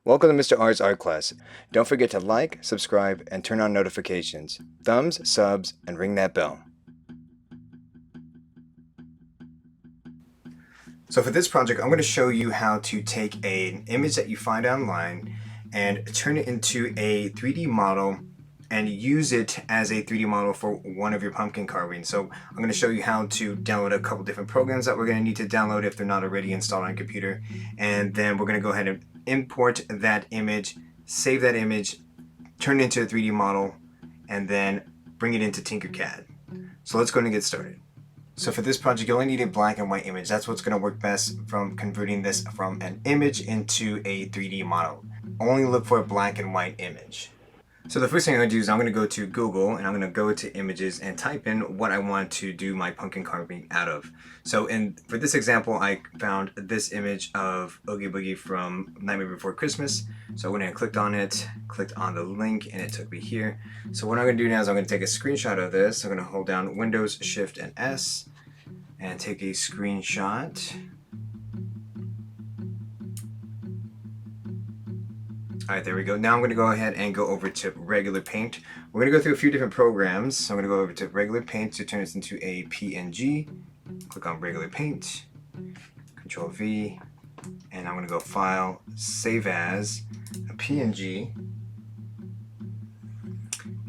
Welcome to Mr. R's art class. Don't forget to like, subscribe, and turn on notifications. Thumbs, subs, and ring that bell. So for this project, I'm going to show you how to take an image that you find online and turn it into a 3D model and use it as a 3D model for one of your pumpkin carvings. So I'm going to show you how to download a couple different programs that we're going to need to download if they're not already installed on your computer. And then we're going to go ahead and import that image, save that image, turn it into a 3D model, and then bring it into Tinkercad. So let's go ahead and get started. So for this project, you only need a black and white image. That's what's going to work best from converting this from an image into a 3D model. Only look for a black and white image. So the first thing I'm going to do is I'm going to go to Google and I'm going to go to images and type in what I want to do my pumpkin carving out of. So for this example, I found this image of Oogie Boogie from Nightmare Before Christmas. So I went and clicked on it, clicked on the link, and it took me here. So what I'm going to do now is I'm going to take a screenshot of this. I'm going to hold down Windows, Shift, and S and take a screenshot. Alright, there we go. Now I'm going to go ahead and go over to regular paint. We're going to go through a few different programs. So I'm going to go over to regular paint to turn this into a PNG. Click on regular paint, Control V, and I'm going to go File, Save As, a PNG.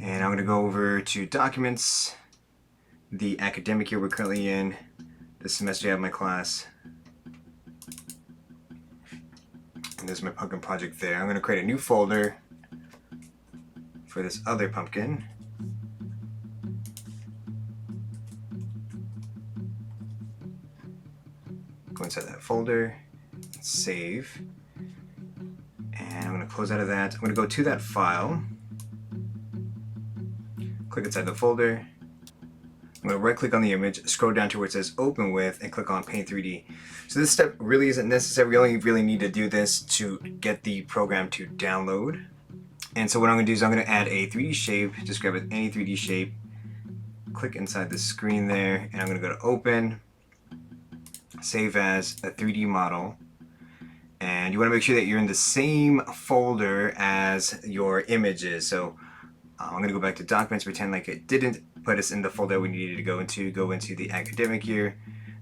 And I'm going to go over to Documents, the academic year we're currently in. This semester I have my class. And there's my pumpkin project there. I'm going to create a new folder for this other pumpkin. Go inside that folder, save, and I'm going to close out of that. I'm going to go to that file, click inside the folder. I'm going to right click on the image, scroll down to where it says open with, and click on Paint 3D. So this step really isn't necessary. We only really need to do this to get the program to download. And so what I'm going to do is I'm going to add a 3D shape. Just grab any 3D shape, click inside the screen there, and I'm going to go to open, save as a 3D model. And you want to make sure that you're in the same folder as your images. So I'm going to go back to documents, pretend like it didn't put us in the folder we needed to go into the academic year,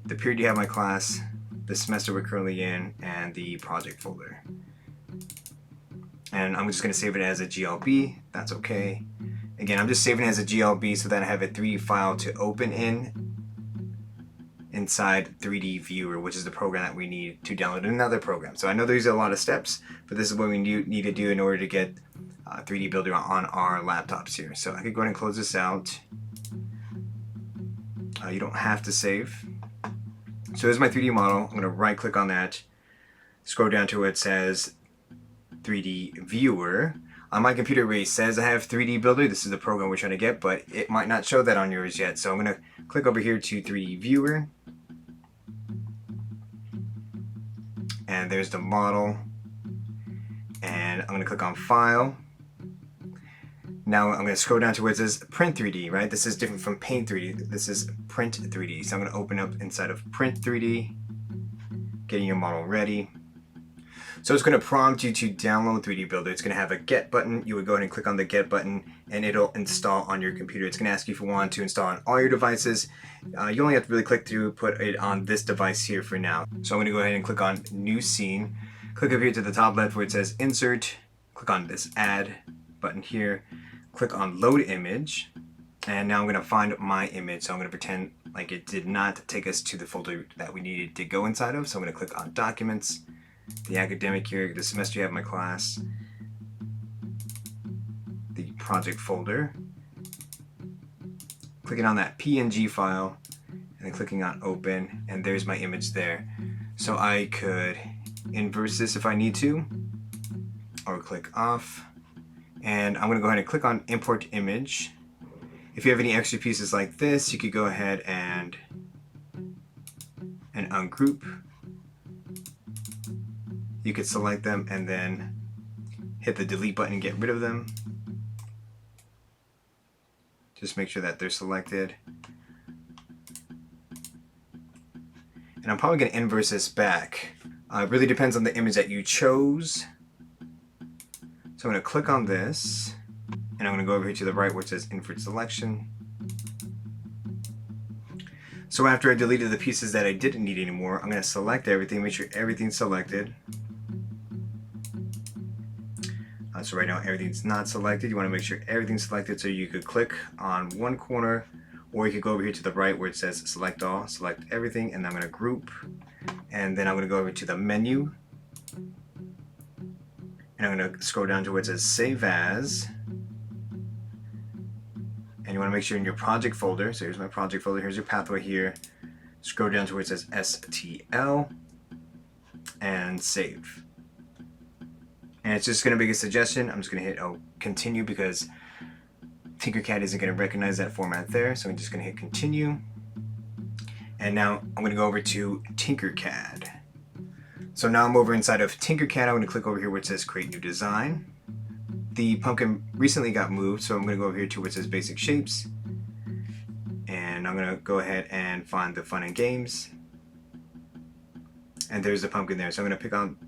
the period you have my class, the semester we're currently in, and the project folder. And I'm just going to save it as a GLB. That's okay. Again, I'm just saving it as a GLB so that I have a 3D file to open inside 3D Viewer, which is the program that we need to download another program. So I know there's a lot of steps, but this is what we need to do in order to get 3D Builder on our laptops here. So I could go ahead and close this out. You don't have to save. So here's my 3D model. I'm going to right click on that, scroll down to where it says 3D Viewer. On my computer where it says I have 3D Builder, this is the program we're trying to get, but it might not show that on yours yet. So I'm going to click over here to 3D Viewer. And there's the model. And I'm going to click on File. Now I'm going to scroll down to where it says Print 3D, right? This is different from Paint 3D. This is Print 3D. So I'm going to open up inside of Print 3D, getting your model ready. So it's going to prompt you to download 3D Builder. It's going to have a Get button. You would go ahead and click on the Get button and it'll install on your computer. It's going to ask you if you want to install on all your devices. You only have to really click to put it on this device here for now. So I'm going to go ahead and click on New Scene. Click up here to the top left where it says Insert. Click on this Add button here. Click on Load Image, and now I'm going to find my image. So I'm going to pretend like it did not take us to the folder that we needed to go inside of. So I'm going to click on Documents, the academic year, the semester you have my class, the project folder, clicking on that PNG file, and then clicking on Open, and there's my image there. So I could inverse this if I need to, or click off. And I'm going to go ahead and click on Import Image. If you have any extra pieces like this, you could go ahead and ungroup. You could select them and then hit the delete button and get rid of them. Just make sure that they're selected. And I'm probably going to inverse this back. It really depends on the image that you chose. So I'm going to click on this, and I'm going to go over here to the right where it says Invert Selection. So after I deleted the pieces that I didn't need anymore, I'm going to select everything, make sure everything's selected. So right now everything's not selected. You want to make sure everything's selected, so you could click on one corner, or you could go over here to the right where it says Select All, select everything, and I'm going to group. And then I'm going to go over to the menu, and I'm going to scroll down to where it says Save As. And you want to make sure in your project folder, so here's my project folder, here's your pathway here, scroll down to where it says STL, and save. And it's just going to be a suggestion. I'm just going to hit continue because Tinkercad isn't going to recognize that format there, so I'm just going to hit continue. And now I'm going to go over to Tinkercad. So now I'm over inside of Tinkercad. I'm going to click over here where it says create new design. The pumpkin recently got moved, so I'm going to go over here to where it says basic shapes, and I'm going to go ahead and find the fun and games, and there's the pumpkin there. So I'm going to pick on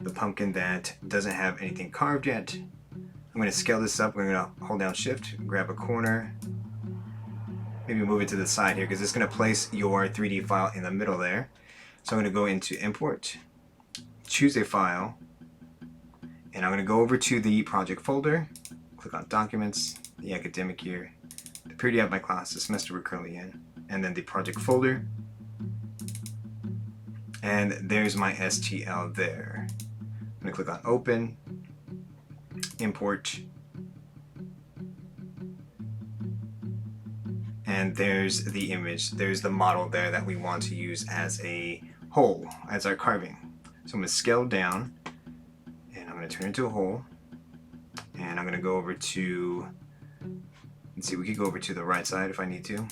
the pumpkin that doesn't have anything carved yet. I'm going to scale this up. We're going to hold down shift, grab a corner, maybe move it to the side here because it's going to place your 3D file in the middle there. So I'm going to go into import, choose a file, and I'm going to go over to the project folder, click on documents, the academic year, the period of my class, the semester we're currently in, and then the project folder. And there's my STL there. I'm going to click on open, import, and there's the image. There's the model there that we want to use as a whole, as our carving. So I'm going to scale down, and I'm going to turn it into a whole, and I'm going to go over to, let's see, we could go over to the right side if I need to,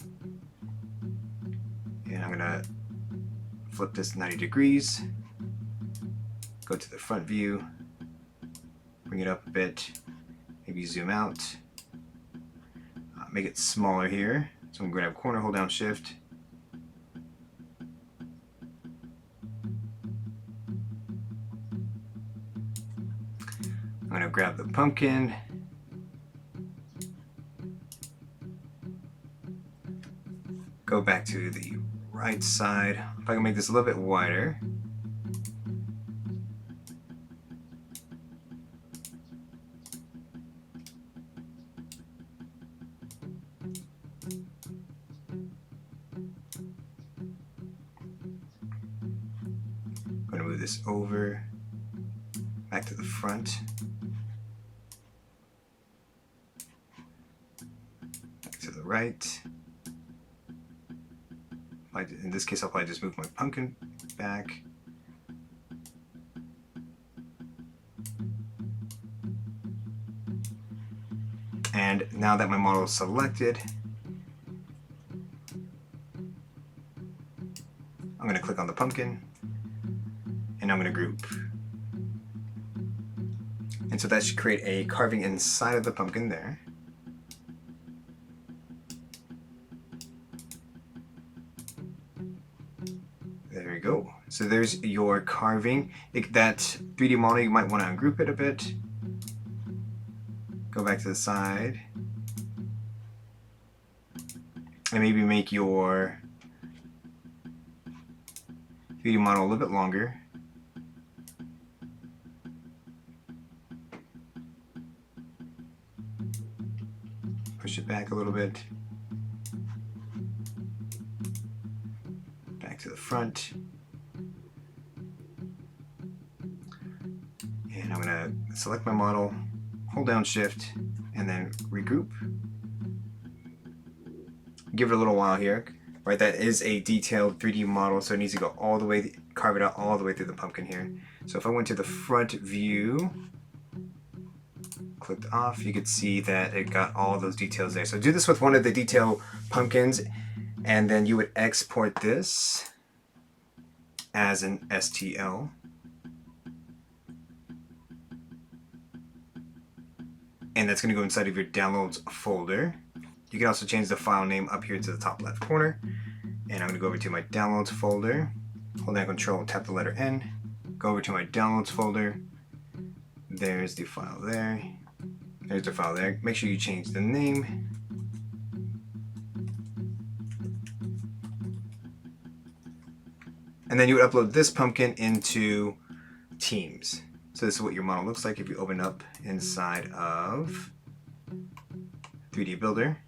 and I'm going to flip this 90 degrees, go to the front view, bring it up a bit, maybe zoom out, make it smaller here. So I'm going to grab corner, hold down shift, I'm going to grab the pumpkin, go back to the right side. If I can make this a little bit wider. I'm going to move this over, back to the front. Back to the right. In this case, I'll probably just move my pumpkin back. And now that my model is selected, I'm going to click on the pumpkin, and I'm going to group. And so that should create a carving inside of the pumpkin there. There we go. So there's your carving. That 3D model, you might want to ungroup it a bit. Go back to the side. And maybe make your 3D model a little bit longer. Push it back a little bit. Back to the front. And I'm going to select my model, hold down shift, and then regroup. Give it a little while here. Right, that is a detailed 3D model, so it needs to go all the way, carve it out all the way through the pumpkin here. So if I went to the front view, clicked off, you could see that it got all those details there. So do this with one of the detail pumpkins, and then you would export this as an STL. And that's going to go inside of your downloads folder. You can also change the file name up here to the top left corner. And I'm going to go over to my downloads folder, hold down Control, tap the letter N, go over to my downloads folder. There's the file there. There's the file there. Make sure you change the name. And then you would upload this pumpkin into Teams. So this is what your model looks like if you open up inside of 3D Builder.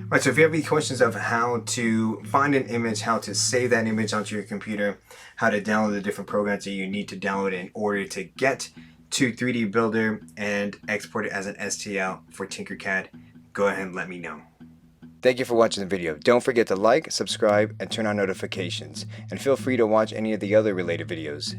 Right, so if you have any questions of how to find an image, how to save that image onto your computer, how to download the different programs that you need to download in order to get to 3D Builder and export it as an STL for Tinkercad, go ahead and let me know. Thank you for watching the video. Don't forget to like, subscribe, and turn on notifications. And feel free to watch any of the other related videos.